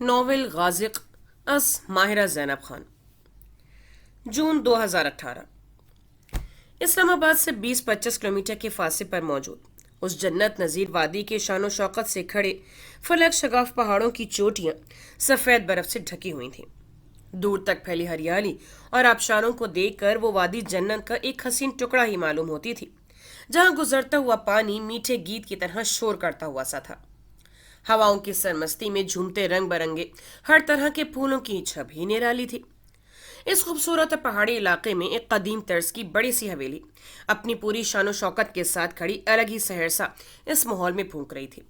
Novel غازق از ماہرہ زینب خان، جون 2018۔ اسلام آباد سے 20-25 kilometre کے فاصلے پر موجود اس جنت نظیر وادی کے شان و شوکت سے کھڑے فلک شگاف پہاڑوں کی چوٹیاں سفید برف سے ڈھکی ہوئی تھیں۔ دور تک پھیلی ہریالی اور آبشاروں کو دیکھ کر وہ وادی جنت کا ایک حسین ٹکڑا ہی معلوم ہوتی تھی، جہاں گزرتا ہوا پانی میٹھے گیت کی طرح شور کرتا ہوا سا تھا۔ ہواؤں کی سرمستی میں جھومتے رنگ برنگے ہر طرح کے پھولوں کی چھب ہی نرالی تھی۔ اس خوبصورت پہاڑی علاقے میں ایک قدیم طرز کی بڑی سی حویلی اپنی پوری شان و شوکت کے ساتھ کھڑی الگ ہی سحرسا اس ماحول میں پھونک رہی تھی۔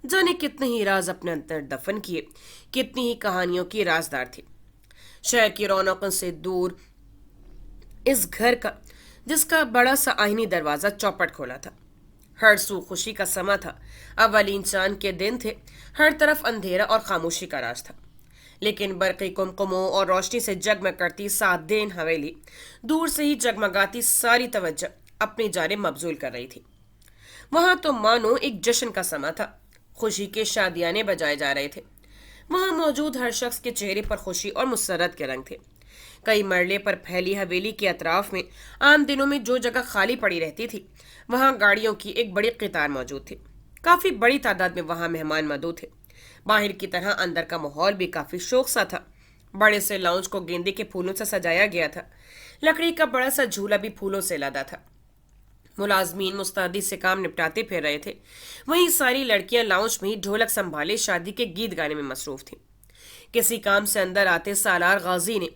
جانے کتنے ہی راز اپنے اندر دفن کیے، کتنی ہی کہانیوں کی رازدار تھی۔ شہر کی رونقوں سے دور اس گھر کا جس کا بڑا سا آئینی دروازہ چوپٹ کھولا تھا، ہر سو خوشی کا سما تھا۔ اولین چاند کے دن تھے، ہر طرف اندھیرا اور خاموشی کا راز تھا، لیکن برقی کمکموں اور روشنی سے جگمگ کرتی سات دین حویلی دور سے ہی جگمگاتی ساری توجہ اپنی جانب مبذول کر رہی تھی۔ وہاں تو مانو ایک جشن کا سما تھا، خوشی کے شادیانے بجائے جا رہے تھے۔ وہاں موجود ہر شخص کے چہرے پر خوشی اور مسرت کے رنگ تھے۔ کئی مرلے پر پھیلی حویلی کے اطراف میں عام دنوں میں جو جگہ خالی پڑی رہتی تھی، وہاں گاڑیوں کی ایک بڑی قطار موجود تھی۔ کافی بڑی تعداد میں وہاں مہمان مدعو تھے۔ باہر کی طرح اندر کا ماحول بھی کافی شوق سا تھا۔ بڑے سے لاؤنج کو گیندے کے پھولوں سے سجایا گیا تھا۔ لکڑی کا بڑا سا جھولا بھی پھولوں سے لدا تھا۔ ملازمین مستعدی سے کام نپٹاتے پھر رہے تھے، وہیں ساری لڑکیاں لاؤنج میں ہی ڈھولک سنبھالے شادی کے گیت گانے میں مصروف تھیں۔ کسی کام سے اندر آتے سالار غازی نے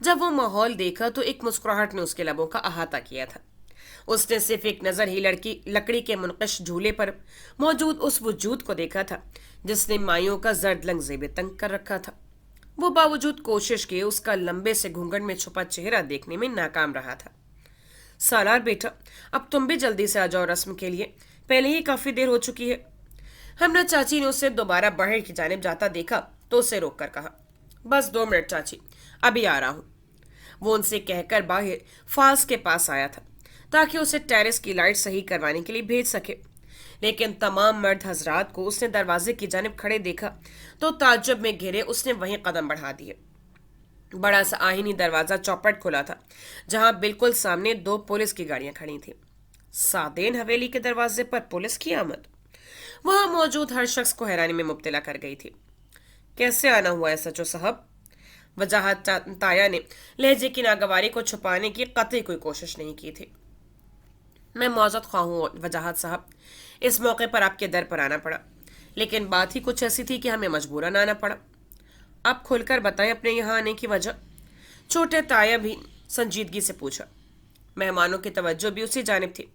جب وہ ماحول دیکھا تو ایک مسکراہٹ نے اس کے لبوں کا احاطہ کیا تھا۔ اس نے صرف ایک نظر ہی لکڑی کے منقش جھولے پر موجود اس وجود کو دیکھا تھا جس نے مائیوں کا زرد لنگ زیب تنگ کر رکھا تھا۔ وہ باوجود کوشش کے اس کا لمبے سے گھونگھٹ میں چھپا چہرہ دیکھنے میں ناکام رہا تھا۔ سالار بیٹا، اب تم بھی جلدی سے آ جاؤ رسم کے لیے، پہلے ہی کافی دیر ہو چکی ہے۔ ہمنا چاچی نے اسے دوبارہ باہر کی جانب جاتا دیکھا تو اسے روک کر کہا، بس 2 منٹ چاچی، ابھی آ رہا ہوں۔ وہ ان سے کہہ کر باہر فالس کے پاس آیا تھا تاکہ اسے ٹیرس کی لائٹ صحیح کروانے کے لیے بھیج سکے، لیکن تمام مرد حضرات کو اس نے دروازے کی جانب کھڑے دیکھا تو تعجب میں گھرے اس نے وہیں قدم بڑھا دیے۔ بڑا سا آئینی دروازہ چوپٹ کھلا تھا، جہاں بالکل سامنے 2 پولیس کی گاڑیاں کھڑی تھیں۔ سادین حویلی کے دروازے پر پولیس کی آمد وہاں موجود ہر شخص کو حیرانی میں مبتلا کر گئی تھی۔ کیسے آنا ہوا ہے سچو صاحب؟ وجاہت تایا نے لہجے کی ناگواری کو چھپانے کی قطعی کوئی کوشش نہیں کی تھی۔ میں معذرت خواہ ہوں وجاہت صاحب، اس موقع پر آپ کے در پر آنا پڑا، لیکن بات ہی کچھ ایسی تھی کہ ہمیں مجبوراً آنا پڑا۔ آپ کھل کر بتائیں اپنے یہاں آنے کی وجہ، چھوٹے تایا بھی سنجیدگی سے پوچھا۔ مہمانوں کی توجہ بھی اسی جانب تھی۔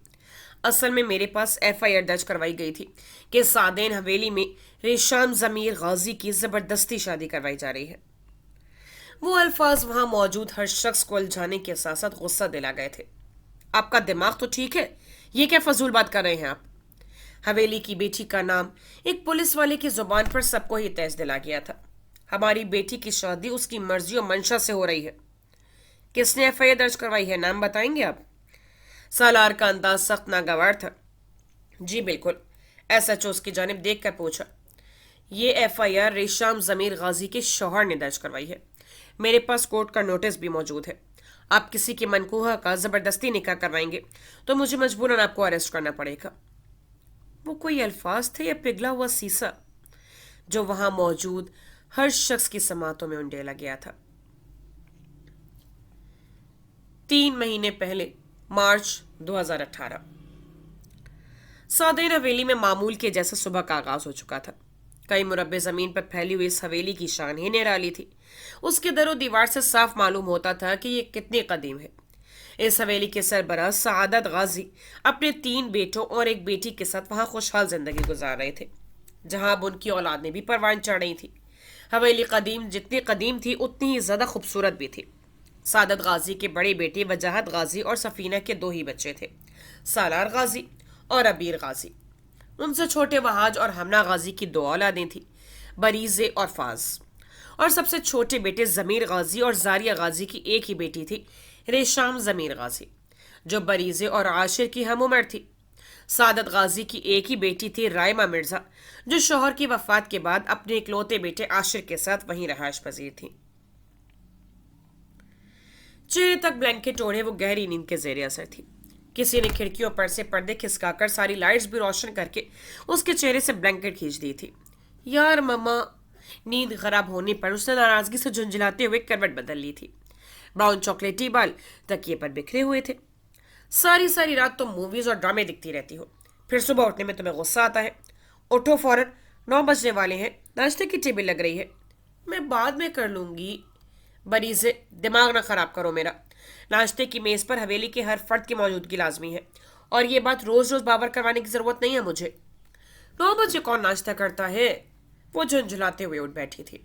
اصل میں میرے پاس FIR درج کروائی گئی تھی کہ سادین حویلی میں ریشام ضمیر غازی کی زبردستی شادی کروائی جا رہی ہے۔ وہ الفاظ وہاں موجود ہر شخص کو الجھانے کے ساتھ ساتھ غصہ دلا گئے تھے۔ آپ کا دماغ تو ٹھیک ہے؟ یہ کیا فضول بات کر رہے ہیں آپ؟ حویلی کی بیٹی کا نام ایک پولیس والے کی زبان پر سب کو ہی تیز دلا گیا تھا۔ ہماری بیٹی کی شادی اس کی مرضی و منشا سے ہو رہی ہے۔ کس نے FIR درج کروائی ہے، نام بتائیں گے آپ؟ سالار کا انداز سخت ناگوار تھا۔ جی بالکل، SHO اس کی جانب دیکھ کر پوچھا۔ یہ FIR ریشام ضمیر غازی کے شوہر نے درج کروائی ہے۔ میرے پاس کورٹ کا نوٹس بھی موجود ہے۔ آپ کسی کی منکوحہ کا زبردستی نکاح کروائیں گے تو مجھے مجبوراً آپ کو اریسٹ کرنا پڑے گا۔ وہ کوئی الفاظ تھے یا پگھلا ہوا سیسا جو وہاں موجود ہر شخص کی سماعتوں میں انڈیلا گیا تھا؟ 3 مہینے پہلے، مارچ 2018۔ سادین حویلی میں معمول کے جیسا صبح کا آغاز ہو چکا تھا۔ کئی مربع زمین پر پھیلی ہوئی اس حویلی کی شان ہی نرالی تھی۔ اس کے در و دیوار سے صاف معلوم ہوتا تھا کہ یہ کتنی قدیم ہے۔ اس حویلی کے سربراہ سعادت غازی اپنے 3 بیٹوں اور ایک بیٹی کے ساتھ وہاں خوشحال زندگی گزار رہے تھے، جہاں اب ان کی اولاد نے بھی پروان چڑھ رہی تھی۔ حویلی جتنی قدیم تھی اتنی ہی زیادہ خوبصورت بھی تھی۔ سعادت غازی کے بڑے بیٹے وجاہت غازی اور سفینہ کے 2 ہی بچے تھے، سالار غازی اور عبیر غازی۔ ان سے چھوٹے وہاج اور ہمنا غازی کی 2 اولادیں تھیں، بریزے اور فاز، اور سب سے چھوٹے بیٹے ضمیر غازی اور زاریہ غازی کی ایک ہی بیٹی تھی، ریشام ضمیر غازی، جو بریزے اور عاشر کی ہم عمر تھی۔ سعادت غازی کی ایک ہی بیٹی تھی رائمہ مرزا، جو شوہر کی وفات کے بعد اپنے اکلوتے بیٹے عاشر کے ساتھ وہیں رہائش پذیر تھی۔ چہرے تک بلینکٹ اوڑھے وہ گہری نیند کے زیر اثر تھی۔ کسی نے کھڑکیوں پر سے پردے کھسکا کر ساری لائٹس بھی روشن کر کے اس کے چہرے سے بلینکٹ کھینچ دی تھی۔ یار مما، نیند خراب ہونے پر اس نے ناراضگی سے جھنجھلاتے ہوئے کروٹ بدل لی تھی۔ براؤن چاکلیٹی بال تکیے پر بکھرے ہوئے تھے۔ ساری رات تم موویز اور ڈرامے دکھتی رہتی ہو، پھر صبح اٹھنے میں تمہیں غصہ آتا ہے۔ اٹھو فوراً، 9 بجنے والے ہیں، ناشتے کی ٹیبل لگ رہی ہے۔ میں بعد میں کر لوں گی۔ بریزے، دماغ نہ خراب کرو میرا۔ ناشتے کی میز پر حویلی کے ہر فرد کی موجودگی لازمی ہے، اور یہ بات روز روز باور کروانے کی ضرورت نہیں ہے مجھے۔ 9 بجے کون ناشتہ کرتا ہے؟ وہ جھنجھلاتے ہوئے اٹھ بیٹھی تھی۔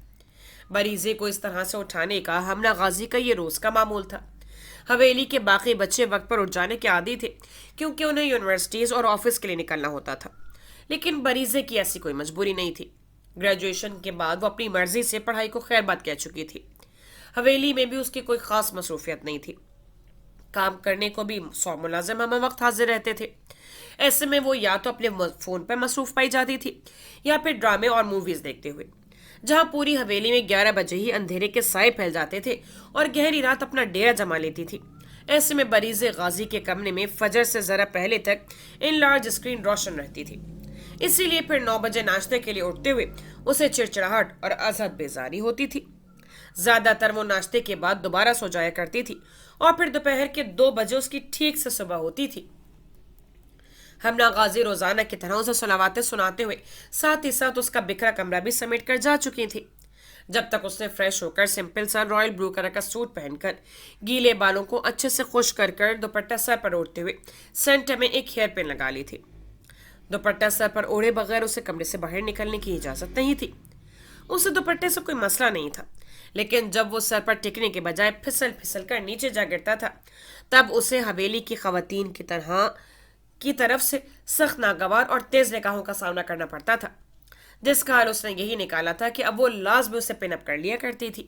بریزے کو اس طرح سے اٹھانے کا حملہ غازی کا یہ روز کا معمول تھا۔ حویلی کے باقی بچے وقت پر اٹھ جانے کے عادی تھے، کیونکہ انہیں یونیورسٹیز اور آفس کے لیے نکلنا ہوتا تھا، لیکن بریزے کی ایسی کوئی مجبوری نہیں تھی۔ گریجویشن کے بعد وہ اپنی مرضی سے پڑھائی کو خیر بات کہہ چکی تھی۔ حویلی میں بھی اس کی کوئی خاص مصروفیت نہیں تھی۔ کام کرنے کو بھی 100 ملازم ہمہ وقت حاضر رہتے تھے۔ ایسے میں وہ یا تو اپنے فون پر مصروف پائی جاتی تھی، یا پھر ڈرامے اور موویز دیکھتے ہوئے، جہاں پوری حویلی میں 11 بجے ہی اندھیرے کے سائے پھیل جاتے تھے اور گہری رات اپنا ڈیرا جما لیتی تھی۔ ایسے میں بریز غازی کے کمرے میں فجر سے ذرا پہلے تک ان لارج اسکرین روشن رہتی تھی، اسی لیے پھر 9 بجے ناشتے کے لیے اٹھتے ہوئے اسے چڑچڑاہٹ اور ازحد بیزاری ہوتی تھی۔ زیادہ تر وہ ناشتے کے بعد دوبارہ سو جایا کرتی تھی، اور پھر دوپہر کے 2 بجے اس کی ٹھیک سے صبح ہوتی تھی۔ ہمنا غازی روزانہ کی طرح اسے سناواتے سناتے ہوئے ساتھ ہی ساتھ اس کا بکھرا کمرہ بھی سمیٹ کر جا چکی تھی۔ جب تک اس نے فریش ہو کر سمپل سا رائل بلو کلر کا سوٹ پہن کر گیلے بالوں کو اچھے سے خشک کر دوپٹہ سر پر اوڑھتے ہوئے سینٹر میں ایک ہیئر پن لگا لی تھی۔ دوپٹہ سر پر اوڑھے بغیر اسے کمرے سے باہر نکلنے کی اجازت نہیں تھی۔ اسے دوپٹے سے کوئی مسئلہ نہیں تھا، لیکن جب وہ سر پر ٹکنے کے بجائے پھسل کر نیچے جا گرتا تھا، تب اسے حویلی کی خواتین کی طرف سے سخت ناگوار اور تیز نگاہوں کا سامنا کرنا پڑتا تھا، جس کا حال اس نے یہی نکالا تھا کہ اب وہ لازمی اسے پن اپ کر لیا کرتی تھی۔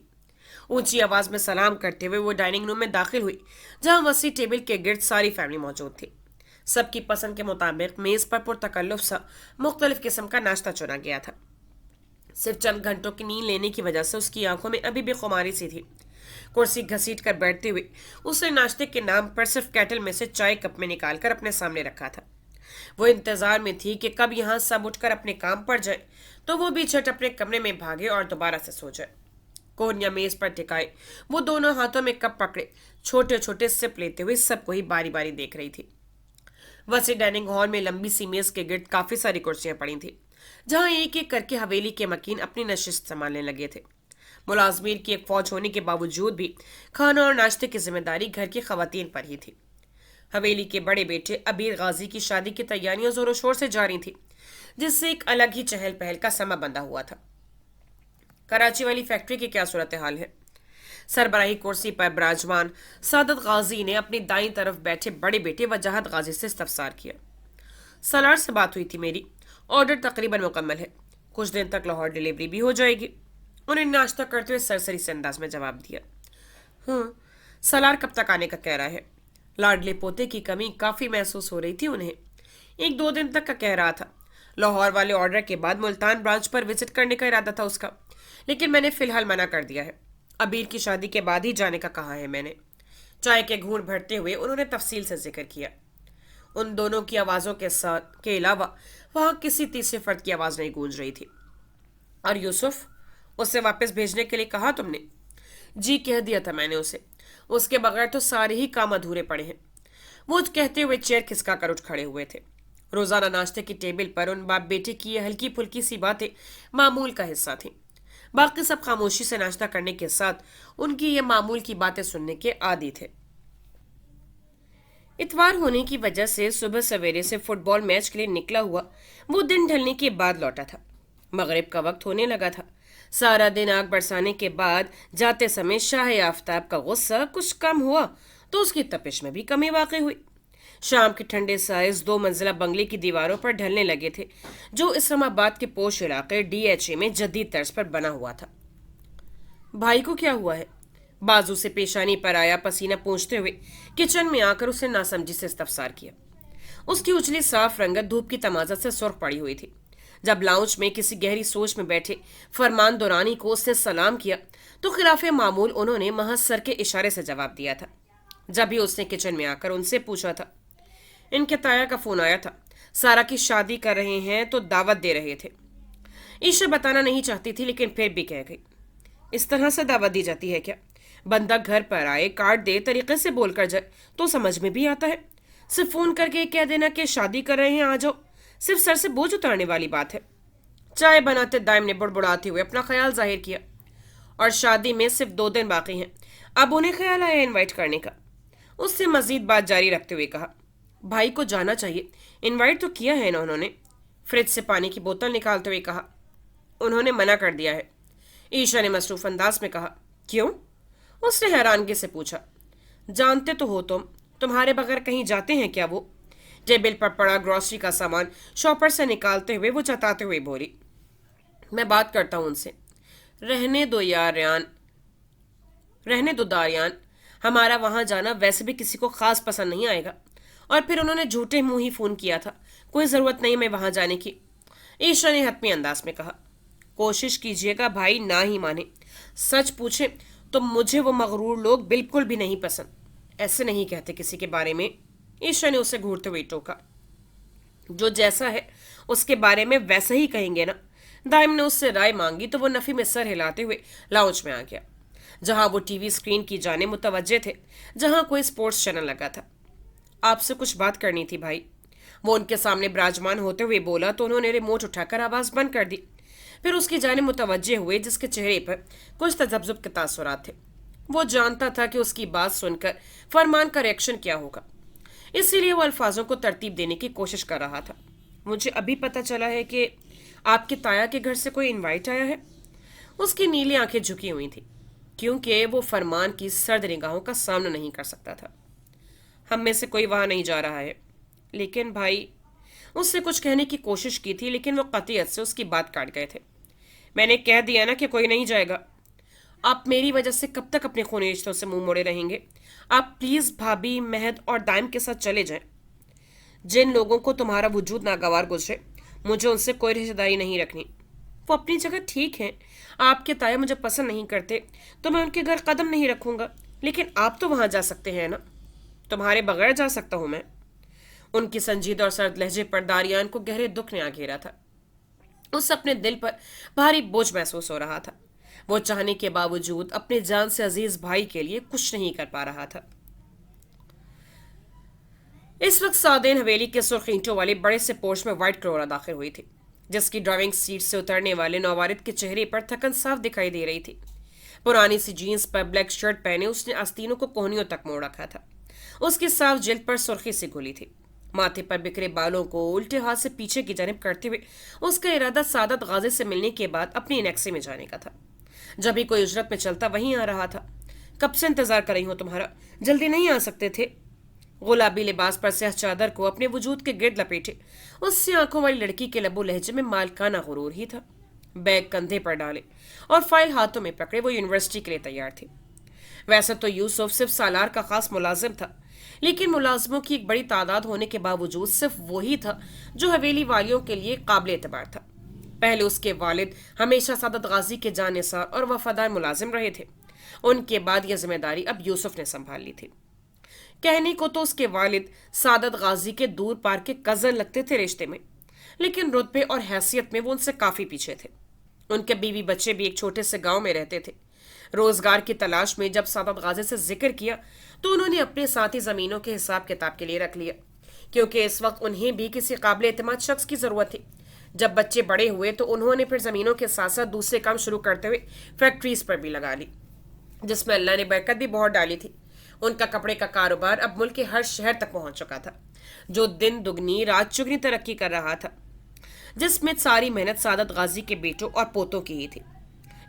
اونچی آواز میں سلام کرتے ہوئے وہ ڈائننگ روم میں داخل ہوئی، جہاں وسیع ٹیبل کے گرد ساری فیملی موجود تھی۔ سب کی پسند کے مطابق میز پر پرتکلف سا مختلف قسم کا ناشتہ چنا گیا تھا۔ صرف چند گھنٹوں کی نیند لینے کی وجہ سے اس کی آنکھوں میں ابھی بھی خماری سی تھی۔ کرسی گھسیٹ کر بیٹھتے ہوئے اس نے ناشتے کے نام پر صرف کیٹل میں سے چائے کپ میں نکال کر اپنے سامنے رکھا تھا۔ وہ انتظار میں تھی کہ کب یہاں سب اٹھ کر اپنے کام پر جائے تو وہ بھی جھٹ اپنے کمرے میں بھاگے اور دوبارہ سے سو جائے۔ کونیا میز پر ٹکائے وہ دونوں ہاتھوں میں کپ پکڑے چھوٹے چھوٹے سپ لیتے ہوئے سب کو ہی باری باری دیکھ رہی تھی۔ وسیع ڈائننگ ہال میں لمبی سی میز کے گرد کافی ساری کرسیاں پڑی تھیں، جہاں ایک ایک کر کے حویلی کے مکین اپنی نشست سنبھالنے لگے تھے۔ ملازمین کی ایک فوج ہونے کے باوجود بھی کھانا اور ناشتے کی ذمہ داری گھر کی خواتین پر ہی تھی۔ حویلی کے بڑے بیٹے ابیر غازی کی شادی کی تیاریاں زور و شور سے جاری تھیں، جس سے ایک الگ ہی چہل پہل کا سما بندھا ہوا تھا۔ کراچی والی فیکٹری کی کیا صورتحال ہے؟ سربراہی کرسی پر براجمان سعادت غازی نے اپنی دائیں طرف بیٹھے بڑے بیٹے وجاہت غازی سے استفسار کیا۔ سالار سے بات ہوئی تھی میری، آرڈر تقریباً مکمل ہے، کچھ دن تک لاہور ڈیلیوری بھی ہو جائے گی۔ انہیں ناشتہ کرتے ہوئے سرسری سے انداز میں جواب دیا۔ سالار کب تک آنے کا کہہ رہا ہے؟ لاڈلے پوتے کی کمی کافی محسوس ہو رہی تھی انہیں۔ 1-2 دن تک کا کہہ رہا تھا۔ لاہور والے آرڈر کے بعد ملتان برانچ پر وزٹ کرنے کا ارادہ تھا اس کا، لیکن میں نے فی الحال منع کر دیا ہے۔ ابیر کی شادی کے بعد ہی جانے کا کہا ہے میں نے۔ چائے کے گھونٹ بھرتے ہوئے انہوں نے تفصیل سے ذکر کیا۔ ان دونوں کی آوازوں کے علاوہ وہاں کسی تیسرے فرد کی آواز نہیں گونج رہی تھی۔ اور یوسف، اسے واپس بھیجنے کے لیے کہا تم نے؟ جی، کہہ دیا تھا میں نے اسے۔ اس کے بغیر تو سارے ہی کام ادھورے پڑے ہیں۔ وہ کہتے ہوئے چیئر کھسکا کر اٹھ کھڑے ہوئے تھے۔ روزانہ ناشتے کی ٹیبل پر ان باپ بیٹے کی یہ ہلکی پھلکی سی باتیں معمول کا حصہ تھیں۔ باقی سب خاموشی سے ناشتہ کرنے کے ساتھ ان کی یہ معمول کی باتیں سننے کے عادی تھے۔ اتوار ہونے کی وجہ سے صبح سویرے سے فٹ بال میچ کے لیے نکلا ہوا وہ دن ڈھلنے کے بعد لوٹا تھا۔ مغرب کا وقت ہونے لگا تھا۔ سارا دن آگ برسانے کے بعد جاتے سمے شاہ آفتاب کا غصہ کچھ کم ہوا تو اس کی تپش میں بھی کمی واقع ہوئی۔ شام کے ٹھنڈے سائز 2 منزلہ بنگلے کی دیواروں پر ڈھلنے لگے تھے، جو اسلام آباد کے پوش علاقے DHA میں جدید طرز پر بنا ہوا تھا۔ بھائی کو کیا ہوا ہے؟ بازو سے پیشانی پر آیا پسینہ پونچھتے ہوئے کچن میں آ کر اسے ناسمجھی سے استفسار کیا۔ उसकी उजली साफ रंगत धूप की तमाज़त से सुर्ख पड़ी हुई थी। जब लाउंज में किसी गहरी सोच में बैठे फरमान दुरानी को उसने सलाम किया तो खिलाफ मामूल उन्होंने महज सर के इशारे से जवाब दिया था। जब भी उसने किचन में आकर उनसे पूछा था, इनके ताया का फोन आया था, सारा की शादी कर रहे हैं तो दावत दे रहे थे। ईशा बताना नहीं चाहती थी लेकिन फिर भी कह गई, इस तरह से दावत दी जाती है क्या? बंदा घर पर आए, कार्ड दे, तरीके से बोलकर जाए तो समझ में भी आता है। सिर्फ फोन करके कह देना कि शादी कर रहे हैं, आ जाओ, सिर्फ सर से बोझ उतारने वाली बात है। चाय बनाते दाइम ने बुड़बुड़ाते हुए अपना ख्याल जाहिर किया। और शादी में सिर्फ 2 दिन बाकी हैं, अब उन्हें ख्याल आया इनवाइट करने का। उससे मजीद बात जारी रखते हुए कहा, भाई को जाना चाहिए, इनवाइट तो किया है ना उन्होंने। फ्रिज से पानी की बोतल निकालते हुए कहा, उन्होंने मना कर दिया है। ईशा ने मसरूफ अंदाज में कहा, क्यों? उसने हैरानगी से पूछा, जानते तो हो तुम्हारे बगैर कहीं जाते हैं क्या वो? टेबल पर पड़ा ग्रोसरी का सामान शॉपर से निकालते हुए वो जताते हुए बोली, मैं बात करता हूं उनसे। रहने दो यार यान, रहने दो दारियान, हमारा वहां जाना वैसे भी किसी को खास पसंद नहीं आएगा। और फिर उन्होंने झूठे मुंह ही फोन किया था, कोई जरूरत नहीं मैं वहां जाने की। ईशा ने हतमी अंदाज में कहा, कोशिश कीजिएगा भाई ना ही माने। सच पूछे तो मुझे वो मगरूर लोग बिल्कुल भी नहीं पसंद। ऐसे नहीं कहते किसी के बारे में। ईशा ने उसे घूरते हुए टोका, जो जैसा है उसके बारे में वैसा ही कहेंगे ना। दाइम ने उससे राय मांगी तो वो नफी में सर हिलाते हुए लाउंज में आ गया, जहां वो टीवी स्क्रीन की जाने मुतवज्जे थे, जहां कोई स्पोर्ट्स चैनल लगा था। आपसे कुछ बात करनी थी भाई, वो उनके सामने विराजमान होते हुए बोला तो उन्होंने रिमोट उठाकर आवाज बंद कर दी। फिर उसकी जानिब मुतवज्जे हुए, जिसके चेहरे पर कुछ तजब्जुब के तासुरात थे। वो जानता था कि उसकी बात सुनकर फरमान का रिएक्शन क्या होगा, इसीलिए वो अल्फाजों को तरतीब देने की कोशिश कर रहा था। मुझे अभी पता चला है कि आपके ताया के घर से कोई इनवाइट आया है। उसकी नीली आंखें झुकी हुई थी, क्योंकि वो फरमान की सर्द निगाहों का सामना नहीं कर सकता था। हम में से कोई वहां नहीं जा रहा है। लेकिन भाई, उससे कुछ कहने की कोशिश की थी लेकिन वो कतियत से उसकी बात काट गए थे। मैंने कह दिया ना कि कोई नहीं जाएगा। आप मेरी वजह से कब तक अपने खूनी रिश्तों से मुंह मोड़े रहेंगे? आप प्लीज भाभी, महद और दाइम के साथ चले जाएं। जिन लोगों को तुम्हारा वजूद नागवार गुजरे, मुझे उनसे कोई रिश्तेदारी नहीं रखनी। वो अपनी जगह ठीक है। आपके ताया मुझे पसंद नहीं करते तो मैं उनके घर कदम नहीं रखूंगा, लेकिन आप तो वहां जा सकते हैं ना। तुम्हारे बगैर जा सकता हूं मैं। उनकी संजीदा और सर्द लहजे पर दारियान को गहरे दुख ने आ घेरा था। उस अपने दिल पर भारी बोझ महसूस हो रहा था। वो चाहने के बावजूद अपने जान से अजीज भाई के लिए कुछ नहीं कर पा रहा था। इस वक्त सादेन हवेली के सुर्ख ईंटों वाले बड़े से पोर्च में व्हाइट करोड़ा दाखिल हुई थी, जिसकी ड्राइविंग सीट से उतरने वाले नौवारिद के चेहरे पर थकन साफ दिखाई दे रही थी। पुरानी सी जीन्स पर ब्लैक शर्ट पहने उसने आस्तीनों को कोहनियों तक मोड़ रखा था। उसकी साफ जिल्द पर सुर्खी सी घुली थी। माथे पर बिखरे बालों को उल्टे हाथ से पीछे की जानिब करते हुए उसका इरादा सादत गाजी से मिलने के बाद अपनी इनेक्सी में जाने का था। जब भी कोई उजरत में चलता वहीं आ रहा था। कब से इंतजार कर रही हूं तुम्हारा, जल्दी नहीं आ सकते थे? गुलाबी लिबास पर स्याह चादर को अपने वजूद के गिर्द लपेटे उससे आंखों वाली लड़की के लबो लहजे में मालकाना गुरूर ही था। बैग कंधे पर डाले और फाइल हाथों में पकड़े वो यूनिवर्सिटी के लिए तैयार थी। वैसे तो यूसुफ सिर्फ सालार का खास मुलाजिम था, लेकिन मुलाजमों की एक बड़ी तादाद होने के बावजूद सिर्फ वही था जो हवेली वालियों के लिए काबिल एतबार था। पहले उसके वालिद हमेशा सादत गाजी के जानिसार और वफादार मुलाजिम रहे थे। उनके बाद यह जिम्मेदारी अब यूसुफ ने संभाल ली थी। कहने को तो उसके वालिद सादत गाजी के दूर पार के कजन लगते थे रिश्ते में, लेकिन रुतबे और हैसियत में वो उनसे काफी पीछे थे। उनके बीवी बच्चे भी एक छोटे से गांव में रहते थे। रोजगार की तलाश में जब सादत गाजी से जिक्र किया तो उन्होंने अपने साथी जमीनों के हिसाब किताब के लिए रख लिया, क्योंकि इस वक्त उन्हें भी किसी काबिल एतमाद शख्स की जरूरत थी। जब बच्चे बड़े हुए तो उन्होंने फिर जमीनों के साथ साथ दूसरे काम शुरू करते हुए फैक्ट्रीज पर भी लगा ली, जिसमें अल्लाह ने बरकत भी बहुत डाली थी। उनका कपड़े का कारोबार अब मुल्क के हर शहर तक पहुंच चुका था, जो दिन दुगनी रात चुगनी तरक्की कर रहा था, जिसमें सारी मेहनत सादत गाजी के बेटों और पोतों की ही थी।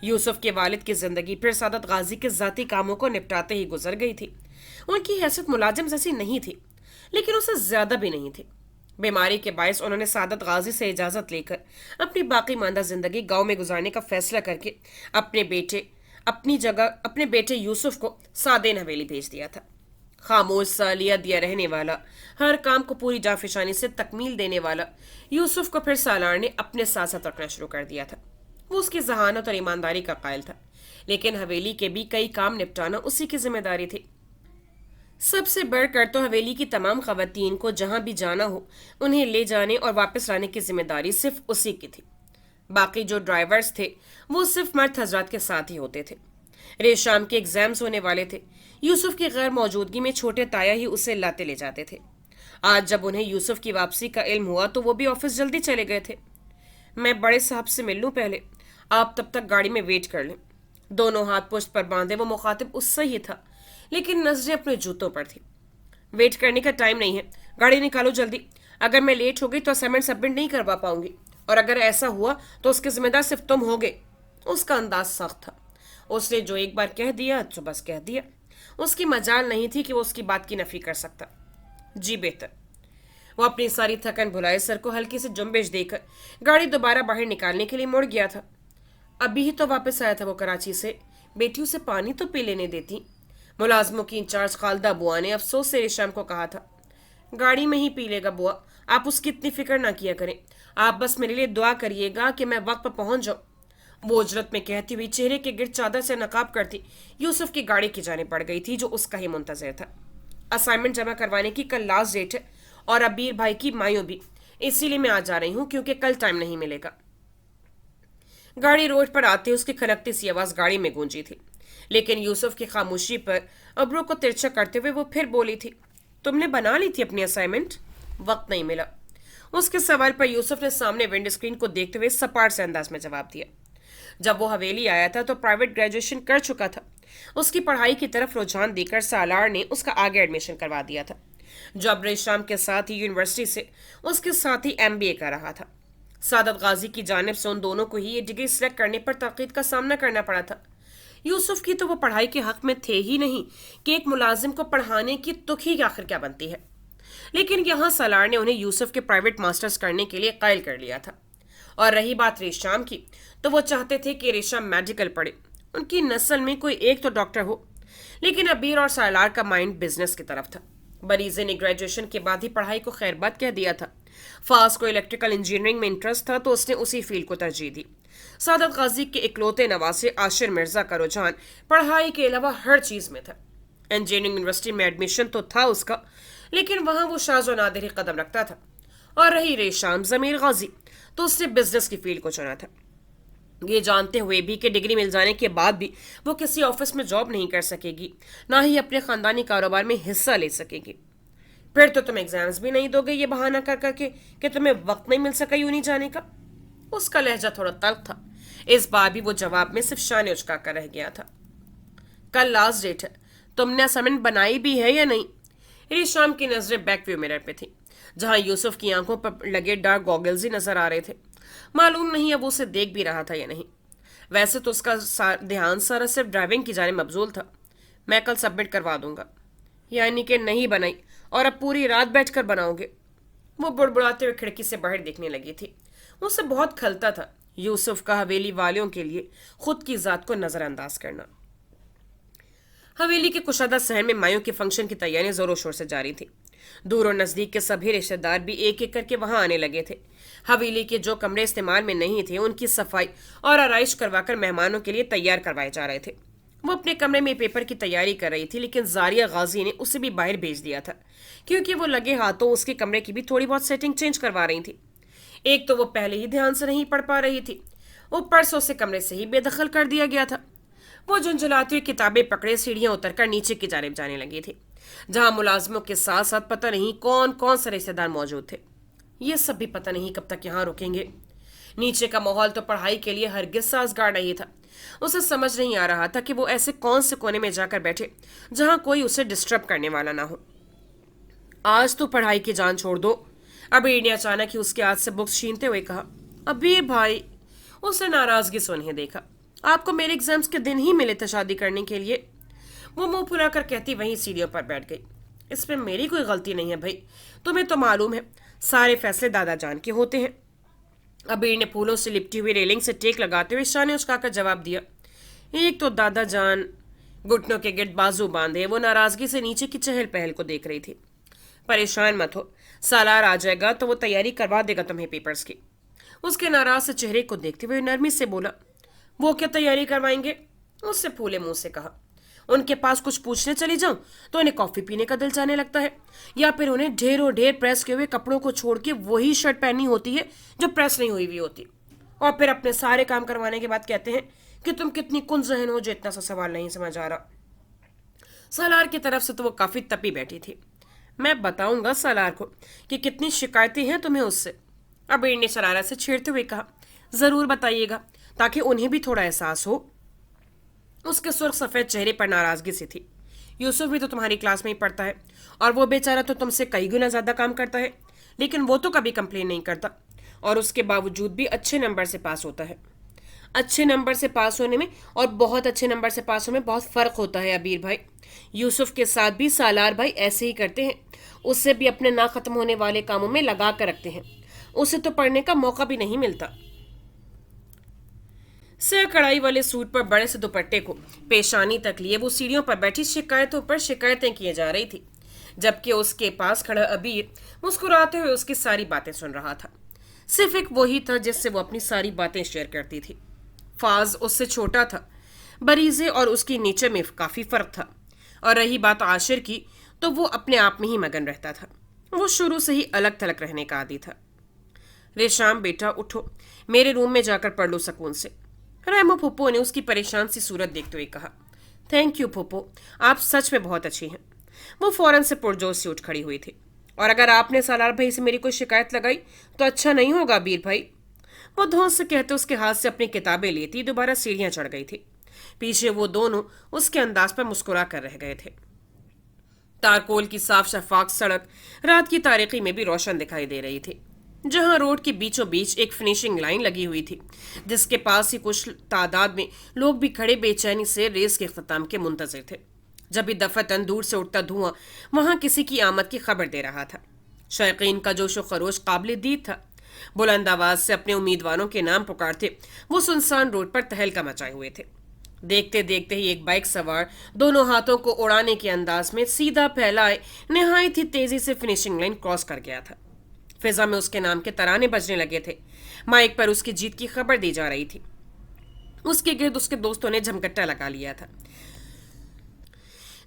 यूसुफ के वालिद की जिंदगी फिर सादत गाजी के जाती कामों को निपटाते ही गुजर गई थी। उनकी हैसियत मुलाजिम जैसी नहीं थी, लेकिन उससे ज्यादा भी नहीं थी। बीमारी के बायस उन्होंने सादत गाजी से इजाजत लेकर अपनी बाकी मांदा जिंदगी गांव में गुजारने का फैसला करके अपने बेटे यूसुफ को सादेन हवेली भेज दिया था। खामोश सा लिया दिया रहने वाला, हर काम को पूरी जाफिशानी से तकमील देने वाला यूसुफ को फिर सालार ने अपने साथ साथ रखना शुरू कर दिया था। वो उसकी जहानत और ईमानदारी का कायल था, लेकिन हवेली के भी कई काम निपटाना उसी की जिम्मेदारी थी। सबसे बढ़कर तो हवेली की तमाम खवातीन को जहां भी जाना हो उन्हें ले जाने और वापस लाने की जिम्मेदारी सिर्फ उसी की थी। बाकी जो ड्राइवर्स थे वो सिर्फ मर्द हजरात के साथ ही होते थे। रेशाम के एग्जाम्स होने वाले थे। यूसुफ की गैर मौजूदगी में छोटे ताया ही उसे लाते ले जाते थे। आज जब उन्हें यूसुफ की वापसी का इल्म हुआ तो वो भी ऑफिस जल्दी चले गए थे। मैं बड़े साहब से मिल लूं पहले, आप तब तक गाड़ी में वेट कर लें। दोनों हाथ पुश्त पर बांधे वो मुखातिब उससे ही था, लेकिन नजरें अपने जूतों पर थी। वेट करने का टाइम नहीं है, गाड़ी निकालो जल्दी। अगर मैं लेट हो गई तो असाइनमेंट सबमिट नहीं करवा पाऊंगी, और अगर ऐसा हुआ तो उसके जिम्मेदार सिर्फ तुम होगे। उसका अंदाज सख्त था। उसने जो एक बार कह दिया तो बस कह दिया। उसकी मजाल नहीं थी कि वो उसकी बात की नफी कर सकता। जी बेहतर। वो अपनी सारी थकन भुलाए सर को हल्की से जुम्बिश देकर गाड़ी दोबारा बाहर निकालने के लिए मुड़ गया था। अभी ही तो वापस आया था वो कराची से, बेटी उसे पानी तो पी लेने देती। मुलाजमों की इंचार्ज खालदा बुआ ने अफसोस से रेशम को कहा था। गाड़ी में ही पी लेगा बुआ, आप उसकी इतनी फिक्र ना किया करें। आप बस मेरे लिए दुआ करिएगा कि मैं वक्त पर पहुंच जाऊं। वो उजरत में कहती हुई चेहरे के गिर्द चादर से नकाब करती यूसुफ की गाड़ी की जाने पड़ गई थी, जो उसका ही मुंतजर था। असाइनमेंट जमा करवाने की कल लास्ट डेट है, और अबीर भाई की मायो भी, इसीलिए मैं आ जा रही हूँ क्योंकि कल टाइम नहीं मिलेगा। गाड़ी रोड पर आते उसकी खनकती सी आवाज गाड़ी में गूंजी थी, लेकिन यूसुफ की खामोशी पर अब्रू को तिरछा करते हुए वो फिर बोली थी, तुमने बना ली थी अपनी असाइनमेंट? वक्त नहीं मिला। उसके सवाल पर यूसुफ ने सामने विंड स्क्रीन को देखते हुए सपाट से अंदाज में जवाब दिया। जब वो हवेली आया था तो प्राइवेट ग्रेजुएशन कर चुका था। उसकी पढ़ाई की तरफ रुझान देकर सालार ने उसका आगे एडमिशन करवा दिया था। जब रेशाम के साथ ही यूनिवर्सिटी से उसके साथ ही एमबीए कर रहा था। सादत गाजी की जानिब से उन दोनों को ही ये डिग्री सिलेक्ट करने पर ताकीद का सामना करना पड़ा था। यूसुफ की तो वो पढ़ाई के हक में थे ही नहीं कि एक मुलाजिम को पढ़ाने की तुक ही आखिर क्या बनती है। लेकिन यहाँ सालार ने उन्हें यूसुफ के प्राइवेट मास्टर्स करने के लिए कायल कर लिया था। और रही बात रेशाम की, तो वो चाहते थे कि रेशम मेडिकल पढ़े, उनकी नस्ल में कोई एक तो डॉक्टर हो। लेकिन अबीर और सालार का माइंड बिजनेस की तरफ था। बरीजे ने ग्रेजुएशन के बाद ही पढ़ाई को खैरबाद कह दिया था। फास को इलेक्ट्रिकल इंजीनियरिंग में इंटरेस्ट था तो उसने उसी फील्ड को तरजीह दी। सादत गाजी के इकलौते नवासे आशिर मिर्जा का रुझान पढ़ाई के अलावा हर चीज में था। इंजीनियरिंग यूनिवर्सिटी में एडमिशन तो था उसका, लेकिन वहां वो शाज़ व नादिर ही कदम रखता था। और रही रेशाम जमीर गाजी, तो उसने बिजनेस की फील्ड को चुना था, ये जानते हुए भी कि डिग्री मिल जाने के बाद भी वो किसी ऑफिस में जॉब नहीं कर सकेगी, ना ही अपने खानदानी कारोबार में हिस्सा ले सकेगी। फिर तो तुम एग्जाम्स भी नहीं दोगे ये बहाना कर करके कि तुम्हें वक्त नहीं मिल सका यूं नहीं जाने का। उसका लहजा थोड़ा तल्ख था। इस बार भी वो जवाब में सिर्फ शान उचका कर रह गया था। कल लास्ट डेट है, तुमने असाइनमेंट बनाई भी है या नहीं? रेशाम की नजरें बैक व्यू मिरर पे थी, जहां यूसुफ की आंखों पर लगे डार्क गॉगल्स ही नजर आ रहे थे। मालूम नहीं अब वो उसे देख भी रहा था या नहीं। वैसे तो उसका ध्यान सारा सिर्फ ड्राइविंग की जाने मबजूल था। मैं कल सबमिट करवा दूंगा। यानी कि नहीं बनाई और अब पूरी रात बैठकर बनाओगे? वो बुड़बुड़ाते हुए खिड़की से बाहर देखने लगी थी। उसे बहुत खलता था यूसुफ का हवेली वालों के लिए खुद की जात को नजरअंदाज करना। हवेली के कुशादा सहन में मायों के फंक्शन की तैयारियां जोरों शोर से जारी थी। दूर और नजदीक के सभी रिश्तेदार भी एक एक करके वहां आने लगे थे। हवेली के जो कमरे इस्तेमाल में नहीं थे उनकी सफाई और आराइश करवाकर मेहमानों के लिए तैयार करवाए जा रहे थे। वो अपने कमरे में पेपर की तैयारी कर रही थी, लेकिन जारिया गाजी ने उसे भी बाहर भेज दिया था, क्योंकि वो लगे हाथों उसके कमरे की भी थोड़ी बहुत सेटिंग चेंज करवा रही थी। एक तो वो पहले ही ध्यान से नहीं पढ़ पा रही थी, ऊपर से उसे कमरे से ही बेदखल कर दिया गया था। वो झुंझुलाती हुई किताबें पकड़े सीढ़ियां उतरकर नीचे की जानिब जाने लगी थी, जहां मुलाजमों के साथ साथ पता नहीं कौन कौन से रिश्तेदार मौजूद थे। ये सब भी पता नहीं कब तक यहाँ रुकेंगे। नीचे का माहौल तो पढ़ाई के लिए हरगिज साजगार नहीं था। उसे समझ नहीं आ रहा था कि वो ऐसे कौन से कोने में जाकर बैठे जहां कोई उसे डिस्टर्ब करने वाला ना हो। आज तो पढ़ाई की जान छोड़ दो, अबीर ने अचानक ही उसके हाथ से बुक्स छीनते हुए कहा। अबीर भाई, उसने नाराजगी से उन्हें देखा। आपको मेरे एग्जाम्स के दिन ही मिले थे शादी करने के लिए। वो मुंह फुलाकर कहती वहीं सीढ़ियों पर बैठ गई। इसमें मेरी कोई गलती नहीं है भाई, तुम्हें तो मालूम है सारे फैसले दादा जान के होते हैं। अबीर ने फूलों से लिपटी हुई रेलिंग से टेक लगाते हुए शाने उचकाकर जवाब दिया। एक तो दादा जान, घुटनों के गिर्द बाजू बांधे वो नाराजगी से नीचे की चहल पहल को देख रही थी। परेशान मत हो, सालार आ जाएगा तो वो तैयारी करवा देगा तुम्हें पेपर्स की। उसके नाराज से चेहरे को देखते हुए नरमी से बोला। वो क्या तैयारी करवाएंगे? उससे फूले मुंह से कहा। उनके पास कुछ पूछने चली जाऊं तो उन्हें कॉफी पीने का दिल जाने लगता है, या फिर उन्हें ढेरों ढेर प्रेस किए हुए कपड़ों को छोड़ के वही शर्ट पहननी होती है जो प्रेस नहीं हुई होती, और फिर अपने सारे काम करवाने के बाद कहते हैं कि तुम कितनी कुंजहन हो जो इतना सा सवाल नहीं समझ आ रहा। सालार की तरफ से तो वो काफी तपी बैठी थी। मैं बताऊंगा सालार को कि कितनी शिकायतें हैं तुम्हें उससे, अबीर ने शरारत से छेड़ते हुए कहा। जरूर बताइएगा, ताकि उन्हें भी थोड़ा एहसास हो। उसके सुर्ख सफेद चेहरे पर नाराजगी सी थी। यूसुफ भी तो तुम्हारी क्लास में ही पढ़ता है, और वो बेचारा तो तुमसे कई गुना ज्यादा काम करता है, लेकिन वो तो कभी कंप्लेन नहीं करता, और उसके बावजूद भी अच्छे नंबर से पास होता है। अच्छे नंबर से पास होने में और बहुत अच्छे नंबर से पास होने में बहुत फर्क होता है अबीर भाई। यूसुफ के साथ भी सालार भाई ऐसे ही करते हैं, उससे भी अपने ना खत्म होने वाले कामों में लगा कर रखते हैं। उसे तो पढ़ने का मौका भी नहीं मिलता। सिर कढ़ाई वाले सूट पर बड़े से दुपट्टे को पेशानी तक लिए वो सीढ़ियों पर बैठी शिकायतों पर शिकायतें किए जा रही थी, जबकि उसके पास खड़ा अबीर मुस्कुराते हुए उसकी सारी बातें सुन रहा था। सिर्फ एक वही था जिससे वो अपनी सारी बातें शेयर करती थी। फाज उससे छोटा था, बरीजे और उसकी नेचर में काफी फर्क था, और रही बात आशिर की तो वो अपने आप में ही मगन रहता था। वो शुरू से ही अलग थलग रहने का आदी था। रेशाम बेटा उठो, मेरे रूम में जाकर पढ़ लो सुकून से। रैमो फुप्पो ने उसकी परेशान सी सूरत देखते हुए कहा। थैंक यू फुप्पो, आप सच में बहुत अच्छी हैं। वो फौरन से पुरजोश से उठ खड़ी हुई थी। और अगर आपने सालार भाई से मेरी कोई शिकायत लगाई तो अच्छा नहीं होगा बीर भाई। वो धौंस से कहते उसके हाथ से अपनी किताबें लेती दोबारा सीढ़ियां चढ़ गई थी। पीछे वो दोनों उसके अंदाज पर मुस्कुरा कर रह गए थे। तारकोल की साफ शफाक सड़क रात की तारीकी में भी रोशन दिखाई दे रही थी, जहां रोड के बीचों बीच एक फिनिशिंग लाइन लगी हुई थी, जिसके पास ही कुछ तादाद में लोग भी खड़े बेचैनी से रेस के इख्तिताम के मुंतजिर थे। जब भी दफतन दूर से उठता धुआं वहां किसी की आमद की खबर दे रहा था। शौकीन का जोशो खरोश काबिल दीद था। बुलंद आवाज से अपने उम्मीदवारों के नाम पुकारते वो सुनसान रोड पर तहलका मचाए हुए थे। देखते देखते ही एक बाइक सवार दोनों हाथों को उड़ाने के अंदाज में सीधा फैलाए निहायत ही तेजी से फिनिशिंग लाइन क्रॉस कर गया था। फिजा में उसके नाम के तराने बजने लगे थे। माइक पर उसकी जीत की खबर दी जा रही थी। उसके गिर्द उसके दोस्तों ने झमकट्टा लगा लिया था।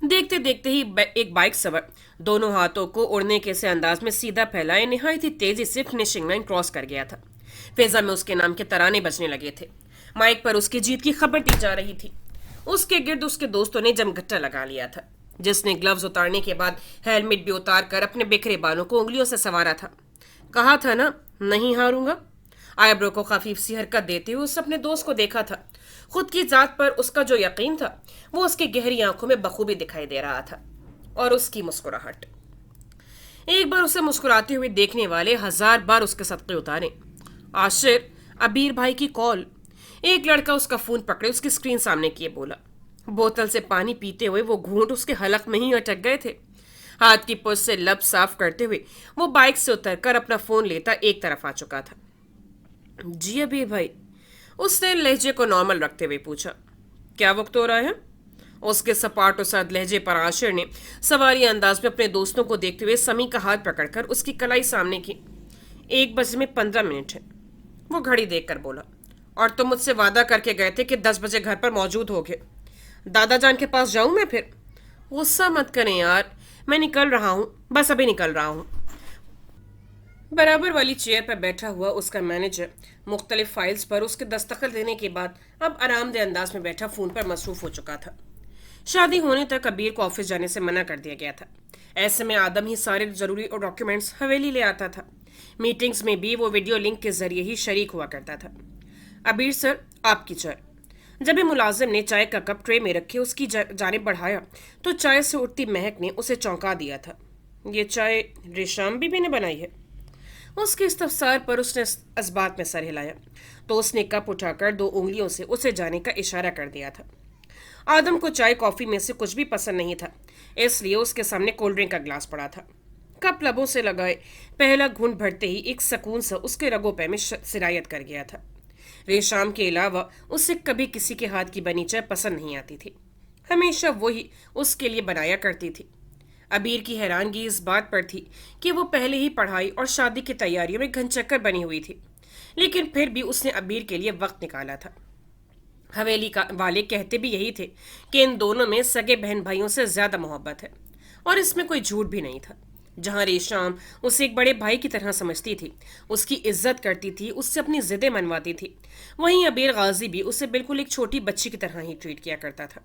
देखते देखते ही एक बाइक सवार दोनों हाथों को उड़ने के से अंदाज में सीधा फैलाए निहायत ही तेजी से फिनिशिंग लाइन क्रॉस कर गया था। फिजा में उसके नाम के तराने बजने लगे थे। माइक पर उसकी जीत की खबर दी जा रही थी। उसके गिर्द उसके दोस्तों ने जमघट्टा लगा लिया था। जिसने ग्लव्स उतारने के बाद हेलमेट भी उतार कर अपने बिखरे बालों को उंगलियों से संवारा था। कहा था ना नहीं हारूंगा। आईब्रो को खफीफ सी हरकत देते हुए उसने अपने दोस्त को देखा था। खुद की जात पर उसका जो यकीन था वो उसकी गहरी आंखों में बखूबी दिखाई दे रहा था। और उसकी मुस्कुराहट, एक बार उसे मुस्कुराते हुए देखने वाले 1000 बार उसके सदके उतारे। आशिर, अबीर भाई की कॉल। एक लड़का उसका फोन पकड़े उसकी स्क्रीन सामने किए बोला। बोतल से पानी पीते हुए वो घूंट उसके हलक में ही अटक गए थे। हाथ की पुश से लब साफ करते हुए वो बाइक से उतरकर अपना फोन लेता एक तरफ आ चुका था। जी अबीर भाई, उसने लहजे को नॉर्मल रखते हुए पूछा। क्या वक्त हो रहा है? उसके सपाट और सर्द लहजे पर आशिर ने सवारी अंदाज में अपने दोस्तों को देखते हुए समी का हाथ पकड़कर उसकी कलाई सामने की। 1:15 है। वो घड़ी देखकर बोला। और तुम मुझसे वादा करके गए थे कि 10 बजे घर पर मौजूद होगे। दादा जान के पास जाऊं मैं फिर? गुस्सा मत करें यार, मैं निकल रहा हूं, बस अभी निकल रहा हूं। बराबर वाली चेयर पर बैठा हुआ उसका मैनेजर मुख्तलिफ फाइल्स पर उसके दस्तखत देने के बाद अब आरामदेह अंदाज में बैठा फोन पर मसरूफ हो चुका था। शादी होने तक कबीर को ऑफिस जाने से मना कर दिया गया था। ऐसे में आदम ही सारे जरूरी और डॉक्यूमेंट्स हवेली ले आता था। मीटिंग्स में भी वो वीडियो लिंक के जरिए ही शरीक हुआ करता था। अबीर सर, आपकी चाय। जब भी मुलाजिम ने चाय का कप ट्रे में रखे उसकी जानिब बढ़ाया तो चाय से उठती महक ने उसे चौंका दिया था। ये चाय रेशम बीबी ने बनाई है? उसके इस्तफसार पर उसने इस बात में सर हिलाया तो उसने कप उठाकर 2 उंगलियों से उसे जाने का इशारा कर दिया था। आदम को चाय कॉफी में से कुछ भी पसंद नहीं था, इसलिए उसके सामने कोल्ड ड्रिंक का ग्लास पड़ा था। कप लबों से लगाए पहला घूंट भरते ही एक सुकून सा उसके रगों पे में सिरायत कर गया था। रेशम के अलावा उससे कभी किसी के हाथ की बनी चाय पसंद नहीं आती थी। हमेशा वही उसके लिए बनाया करती थी। अबीर की हैरानगी इस बात पर थी कि वो पहले ही पढ़ाई और शादी की तैयारियों में घनचक्कर बनी हुई थी, लेकिन फिर भी उसने अबीर के लिए वक्त निकाला था। हवेली का वाले कहते भी यही थे कि इन दोनों में सगे बहन भाइयों से ज्यादा मोहब्बत है, और इसमें कोई झूठ भी नहीं था। जहां रेशम उसे एक बड़े भाई की तरह समझती थी, उसकी इज्जत करती थी, उससे अपनी जिदें मनवाती थी, वहीं अबीर गाजी भी उसे बिल्कुल एक छोटी बच्ची की तरह ही ट्रीट किया करता था।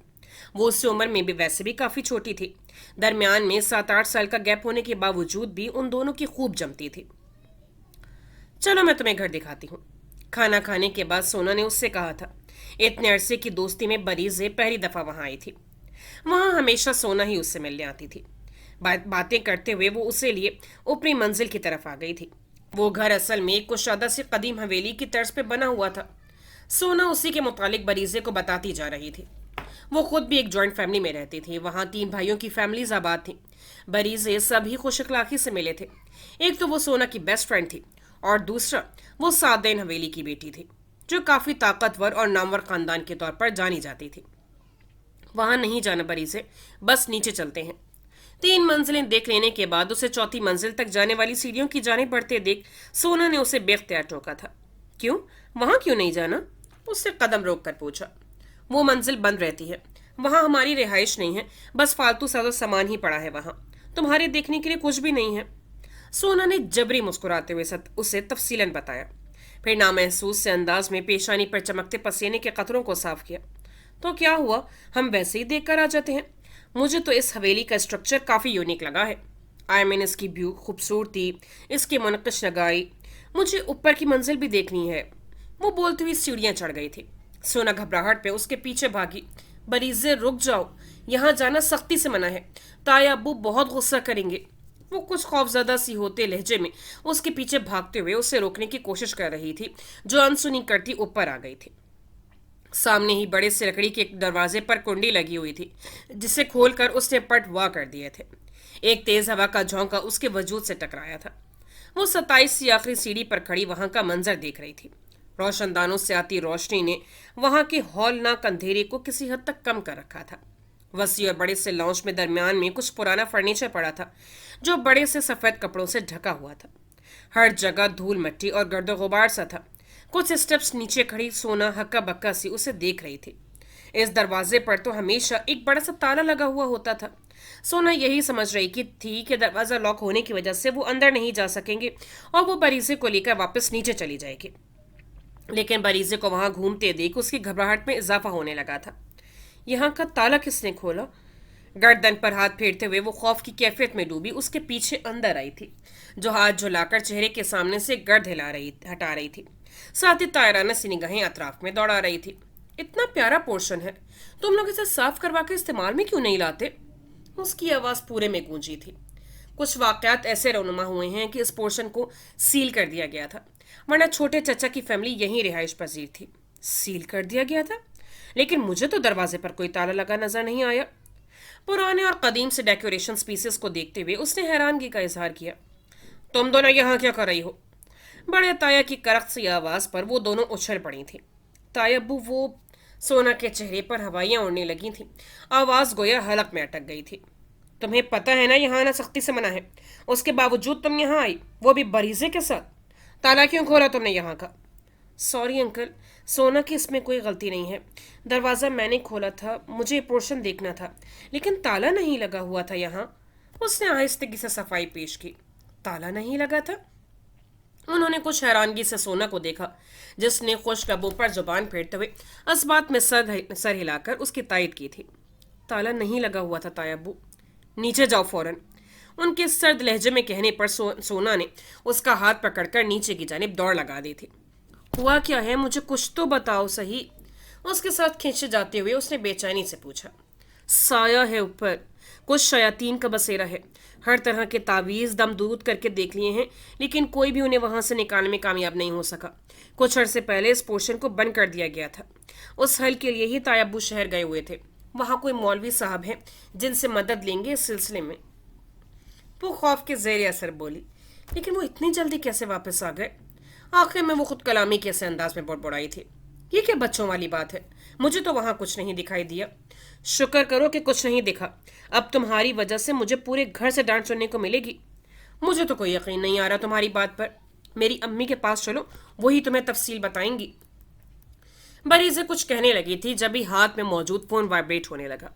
वो उससे उम्र में भी वैसे भी काफी छोटी थी। दरमियान में 7-8 साल का गैप होने के बावजूद भी उन दोनों की खूब जमती थी। चलो मैं तुम्हें घर दिखाती हूँ। खाना खाने के बाद सोना ने उससे कहा था। इतने अरसे की दोस्ती में बरीजे पहली दफा वहां आई थी। वहां हमेशा सोना ही उससे मिलने आती थी। बातें करते हुए वो उसे लिए ऊपरी मंजिल की तरफ आ गई थी। वो घर असल में एक कुशादा सी कदीम हवेली की तर्ज पे बना हुआ था। सोना उसी के मुतालिक बरीजे को बताती जा रही थी। वो खुद भी एक जॉइंट फैमिली में रहती थी। वहां 3 भाइयों की फैमिलीज आबाद थी। बरीजे सभी खुश अखलाकी से मिले थे। एक तो वो सोना की बेस्ट फ्रेंड थी, और दूसरा वो सादेन हवेली की बेटी थी, जो काफी ताकतवर और नामवर खानदान के तौर पर जानी जाती थी। वहां नहीं जाना बरीजे, बस नीचे चलते हैं। 3 मंजिलें देख लेने के बाद उसे चौथी मंजिल तक जाने वाली सीढ़ियों की जाने बढ़ते देख सोना ने उसे बेख्तियार टोका था। क्यों? वहां क्यों नहीं जाना? उससे कदम रोक कर पूछा। वो मंजिल बंद रहती है, वहां हमारी रिहाइश नहीं है, बस फालतू साजो सामान ही पड़ा है वहां, तुम्हारे देखने के लिए कुछ भी नहीं है। सोना ने जबरी मुस्कुराते हुए उसे तफसीलन बताया, फिर नामहसूस से अंदाज में पेशानी पर चमकते पसीने के कतरों को साफ किया। तो क्या हुआ, हम वैसे ही देख कर आ जाते हैं। मुझे तो इस हवेली का स्ट्रक्चर काफ़ी यूनिक लगा है। आई मीन इसकी व्यू खूबसूरती, इसकी मुनक़िश नगारी। मुझे ऊपर की मंजिल भी देखनी है। वो बोलती हुई सीढ़ियाँ चढ़ गई थी। सोना घबराहट पे उसके पीछे भागी। बरीजे रुक जाओ, यहाँ जाना सख्ती से मना है, ताया अब्बू बहुत गुस्सा करेंगे। वो कुछ खौफजदा सी होते लहजे में उसके पीछे भागते हुए उसे रोकने की कोशिश कर रही थी, जो अनसुनी करती ऊपर आ गई थी। सामने ही बड़े से लकड़ी के एक दरवाजे पर कुंडी लगी हुई थी, जिसे खोलकर उसने पट वाह कर दिए थे। एक तेज हवा का झोंका उसके वजूद से टकराया था। वो 27 आखिरी सीढ़ी पर खड़ी वहां का मंजर देख रही थी। रोशनदानों से आती रोशनी ने वहां के हौलनाक अंधेरे को किसी हद तक कम कर रखा था। वसी और बड़े से लॉन्च में दरमियान में कुछ पुराना फर्नीचर पड़ा था, जो बड़े से सफेद कपड़ों से ढका हुआ था। हर जगह धूल मिट्टी और गर्दो गुबार सा था। कुछ स्टेप्स नीचे खड़ी सोना हक्का बक्का सी उसे देख रही थी। इस दरवाजे पर तो हमेशा एक बड़ा सा ताला लगा हुआ होता था। सोना यही समझ रही थी कि दरवाजा लॉक होने की वजह से वो अंदर नहीं जा सकेंगे और वो बरीजे को लेकर वापस नीचे चली जाएगी। लेकिन बरीजे को वहां घूमते देख उसकी घबराहट में इजाफा होने लगा था। यहाँ का ताला किसने खोला? गर्दन पर हाथ फेरते हुए वो खौफ की कैफियत में डूबी उसके पीछे अंदर आई थी, जो हाथ झुलाकर चेहरे के सामने से गर्द हटा रही थी। साथ ही तायराना सी निगाहें अतराफ में दौड़ा रही थी। इतना प्यारा पोर्शन है, तुम लोग इसे साफ करवा के इस्तेमाल में क्यों नहीं लाते? उसकी आवाज पूरे में गूंजी थी। कुछ वाकयात ऐसे रौनुमा हुए हैं कि इस पोर्शन को सील कर दिया गया था, वरना छोटे चचा की फैमिली यहीं रिहाइश पजीर थी। सील कर दिया गया था? लेकिन मुझे तो दरवाजे पर कोई ताला लगा नजर नहीं आया। पुराने और कदीम से डेकोरेशन पीसेस को देखते हुए उसने हैरानगी का इजहार किया। तुम दोनों यहाँ क्या कर रही हो? बड़े ताया की करख्त सी आवाज पर वो दोनों उछल पड़ी थी। तायब्बू, वो सोना के चेहरे पर हवाइयां उड़ने लगी थी। आवाज गोया हलक में अटक गई थी। तुम्हें पता है ना यहाँ आना सख्ती से मना है, उसके बावजूद तुम यहाँ आई, वो भी बरीजे के साथ। ताला क्यों खोला तुमने यहाँ का? सॉरी अंकल, सोना की इसमें कोई गलती नहीं है। दरवाज़ा मैंने खोला था, मुझे पोर्शन देखना था, लेकिन ताला नहीं लगा हुआ था यहाँ। उसने आहिस्तगी से सफाई पेश की। ताला नहीं लगा था? उन्होंने कुछ हैरानगी से सोना को देखा, जिसने खुश लबों पर जुबान फेरते हुए इस बात में सर हिलाकर उसकी तायद की थी। ताला नहीं लगा हुआ था तायब्बू। नीचे जाओ फौरन। उनके सर्द लहजे में कहने पर सोना ने उसका हाथ पकड़कर नीचे की जानिब दौड़ लगा दी थी। हुआ क्या है, मुझे कुछ तो बताओ सही। उसके साथ खींचे जाते हुए उसने बेचैनी से पूछा। साया है ऊपर, कुछ शयातीन का बसेरा है। हर तरह के तावीज़ दम दूध करके देख लिए हैं, लेकिन कोई भी उन्हें वहां से निकालने में कामयाब नहीं हो सका। कुछ अरसे पहले इस पोर्शन को बंद कर दिया गया था। उस हल के लिए ही तायब्बू शहर गए हुए थे। वहां कोई मौलवी साहब हैं जिनसे मदद लेंगे इस सिलसिले में। वो खौफ के ज़ेर असर बोली। लेकिन वो इतनी जल्दी कैसे वापस आ गए? आखिर में वो खुद कलामी के ऐसे अंदाज में बड़बड़ाई थी। ये क्या बच्चों वाली बात है? मुझे तो वहां कुछ नहीं दिखाई दिया। शुक्र करो कि कुछ नहीं दिखा। अब तुम्हारी वजह से मुझे पूरे घर से डांट सुनने को मिलेगी। मुझे तो कोई यकीन नहीं आ रहा तुम्हारी बात पर। मेरी अम्मी के पास चलो, वही तुम्हें तफसील बताएंगी। बरी से कुछ कहने लगी थी जब ही हाथ में मौजूद फोन वाइब्रेट होने लगा।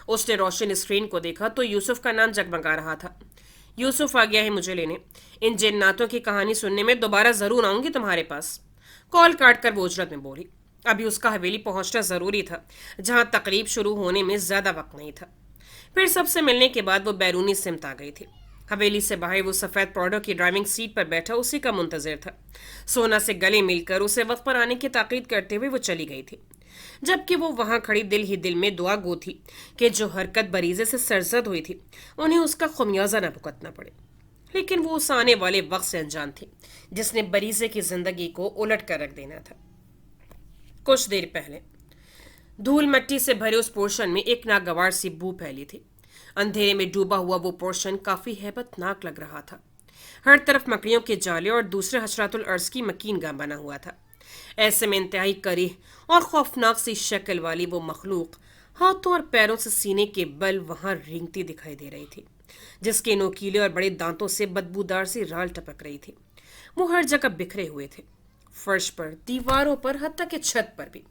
उसने रोशन स्क्रीन को देखा तो यूसुफ का नाम जगमगा रहा था। यूसुफ आ गया है मुझे लेने। इन जिन्नातों की कहानी सुनने में दोबारा जरूर आऊंगी तुम्हारे पास। कॉल काट कर वो उजरत में बोली। अभी उसका हवेली पहुंचना जरूरी था, जहां तकरीब शुरू होने में ज्यादा वक्त नहीं था। फिर सबसे मिलने के बाद वो बैरूनी सिमत आ गई थी। हवेली से बाहर वो सफेद प्रोडो की ड्राइविंग सीट पर बैठा उसी का मुंतजर था। सोना से गले मिलकर उसे वक्त पर आने की ताकीद करते हुए वो चली गई थी, जबकि वो वहां खड़ी दिल ही दिल में दुआ गो थी कि जो हरकत बरीजे से सरजद हुई थी उन्हें उसका खमियाजा न भुगतना पड़े। लेकिन वो उस आने वाले वक्त से अनजान थी जिसने बरीजे की जिंदगी को उलट कर रख देना था। कुछ देर पहले धूल मट्टी से भरे उस पोर्शन में एक नागवार सी बू फैली थी। अंधेरे में डूबा हुआ वो पोर्शन काफी हैबतनाक लग रहा था। हर तरफ मकड़ियों के जाले और दूसरे हशरातुल अर्ज की मकीन गाह बना हुआ था। ऐसे में इंतहाई करीह और खौफनाक सी शक्ल वाली वो मखलूक हाथों और पैरों से सीने के बल वहां रेंगती दिखाई दे रही थी, जिसके नोकीले और बड़े दांतों से बदबूदार सी राल टपक रही थी। वो हर जगह बिखरे हुए थे, फर्श पर, दीवारों पर, हत्ता के छत पर भी।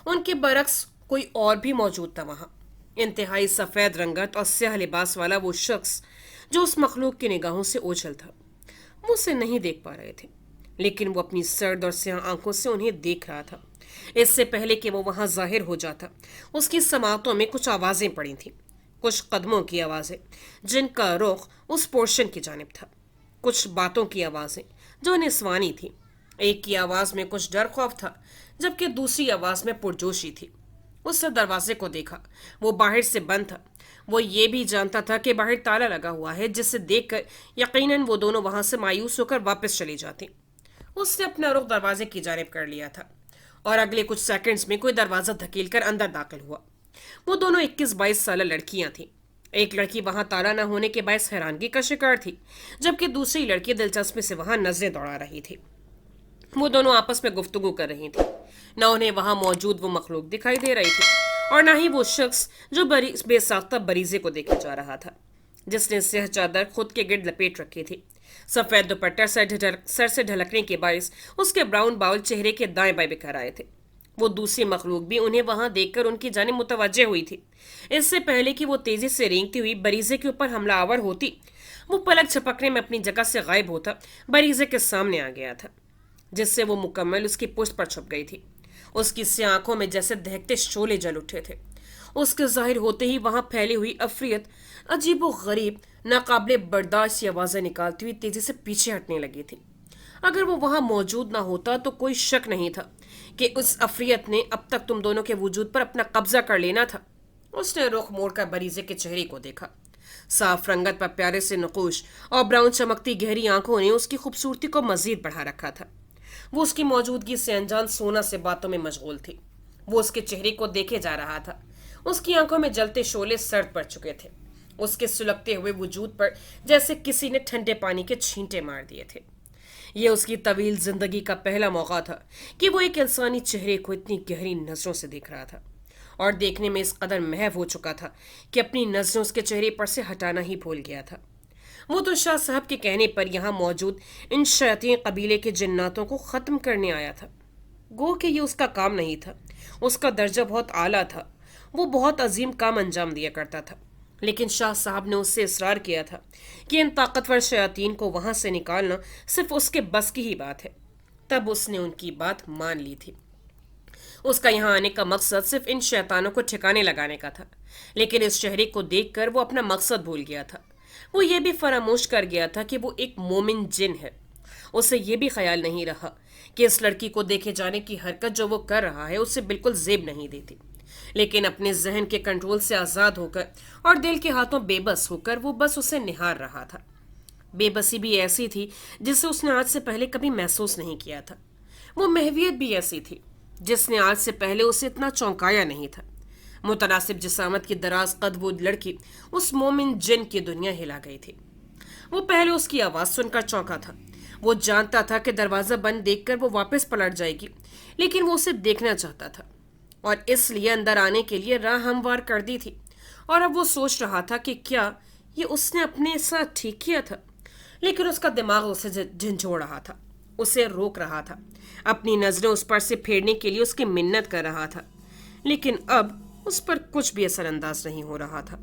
उनके बरक्स कोई और भी मौजूद था वहां। इंतहाई सफेद रंगत और स्याह लिबास वाला वो शख्स जो उस मखलूक की निगाहों से ओझल था। वो उसे नहीं देख पा रहे थे, लेकिन वो अपनी सर्द और स्याह आंखों से उन्हें देख रहा था। इससे पहले कि वो वहां जाहिर हो जाता, उसकी समातों में कुछ आवाजें पड़ी थीं, कुछ कदमों की आवाजें जिनका रुख उस पोर्शन की जानिब था, कुछ बातों की आवाजें जो निस्वानी थी। एक की आवाज में कुछ डर खौफ था, जबकि दूसरी आवाज में पुरजोशी थी। उसने दरवाजे को देखा, वो बाहर से बंद था। वो ये भी जानता था कि बाहर ताला लगा हुआ है, जिसे देखकर यकीनन वो दोनों वहां से मायूस होकर वापस चली जाती। उसने अपना रुख दरवाजे की जानिब कर लिया था और अगले कुछ सेकंड्स में कोई दरवाजा धकेलकर अंदर दाखिल हुआ। वो दोनों 21-22 साल लड़कियां थीं। एक लड़की वहां ताला न होने के बायस हैरानगी का शिकार थी, जबकि दूसरी लड़की दिलचस्पी से वहां नजरें दौड़ा रही थी। वो दोनों आपस में गुफ्तगू कर रही थी। न उन्हें वहां मौजूद वो मखलूक दिखाई दे रही थी और न ही वो शख्स जो बेसाख्ता बरीजे को देखे जा रहा था, जिसने स्याह चादर खुद के गिर्द लपेट रखी थी। सफेद दुपट्टा सर से ढलकने के बायस उसके ब्राउन बाउल चेहरे के दाएं बाएं बिखर आए थे। वो दूसरी मखलूक भी उन्हें वहां देखकर उनकी जानिब मुतवज्जे हुई थी। इससे पहले कि वो तेजी से रेंगती हुई बरीजे के ऊपर हमलावर होती, वो पलक झपकने में अपनी जगह से गायब होता बरीजे के सामने आ गया था, जिससे वो मुकम्मल उसकी पुष्ट पर छुप गई थी। उसकी सी आंखों में जैसे दहकते शोले जल उठे थे। उसके जाहिर होते ही वहां फैली हुई अफरियत अजीबो गरीब नाकाबिले बर्दाश्त आवाजें निकालती हुई तेजी से पीछे हटने लगी थी। अगर वो वहां मौजूद ना होता तो कोई शक नहीं था कि उस अफरियत ने अब तक तुम दोनों के वजूद पर अपना कब्जा कर लेना था। उसने रुख मोड़कर बरीजे के चेहरे को देखा। साफ रंगत पर प्यारे से नकूश और ब्राउन चमकती गहरी आंखों ने उसकी खूबसूरती को मजीद बढ़ा रखा था। वो उसकी मौजूदगी से अनजान सोना से बातों में मशगूल थी। वो उसके चेहरे को देखे जा रहा था। उसकी आंखों में जलते शोले सर्द पड़ चुके थे। उसके सुलगते हुए वजूद पर जैसे किसी ने ठंडे पानी के छींटे मार दिए थे। ये उसकी तवील जिंदगी का पहला मौका था कि वो एक इंसानी चेहरे को इतनी गहरी नजरों से देख रहा था, और देखने में इस कदर महव हो चुका था कि अपनी नजरें उसके चेहरे पर से हटाना ही भूल गया था। वो तो शाह साहब के कहने पर यहाँ मौजूद इन शैतान कबीले के जिन्नातों को ख़त्म करने आया था। गो कि ये उसका काम नहीं था। उसका दर्जा बहुत आला था। वो बहुत अजीम काम अंजाम दिया करता था। लेकिन शाह साहब ने उससे इसरार किया था कि इन ताकतवर शयातीन को वहाँ से निकालना सिर्फ उसके बस की ही बात है। तब उसने उनकी बात मान ली थी। उसका यहाँ आने का मकसद सिर्फ इन शैतानों को ठिकाने लगाने का था। लेकिन इस चेहरे को देखकर वो अपना मकसद भूल गया था। वो ये भी फरामोश कर गया था कि वो एक मोमिन जिन है। उसे ये भी ख्याल नहीं रहा कि इस लड़की को देखे जाने की हरकत जो वो कर रहा है उससे बिल्कुल जेब नहीं देती। लेकिन अपने जहन के कंट्रोल से आज़ाद होकर और दिल के हाथों बेबस होकर वो बस उसे निहार रहा था। बेबसी भी ऐसी थी जिसे उसने आज से पहले कभी महसूस नहीं किया था। वो महवियत भी ऐसी थी जिसने आज से पहले उसे इतना चौंकाया नहीं था। मुतनासिब जिसामत की दराज कद वो लड़की उस मोमिन जिन की दुनिया हिला गई थी। वो पहले उसकी आवाज़ सुनकर चौंका था। वो जानता था कि दरवाज़ा बंद देखकर वो वापस पलट जाएगी, लेकिन वो उसे देखना चाहता था। اور اس لیے اندر آنے کے لیے راہ ہموار کر دی تھی، اور اب وہ سوچ رہا تھا کہ کیا یہ اس نے اپنے ساتھ ٹھیک کیا تھا، لیکن اس کا دماغ اسے جھنجھوڑ رہا تھا، اسے روک رہا تھا، اپنی نظریں اس پر سے پھیرنے کے لیے اس کی منت کر رہا تھا، لیکن اب اس پر کچھ بھی اثر انداز نہیں ہو رہا تھا۔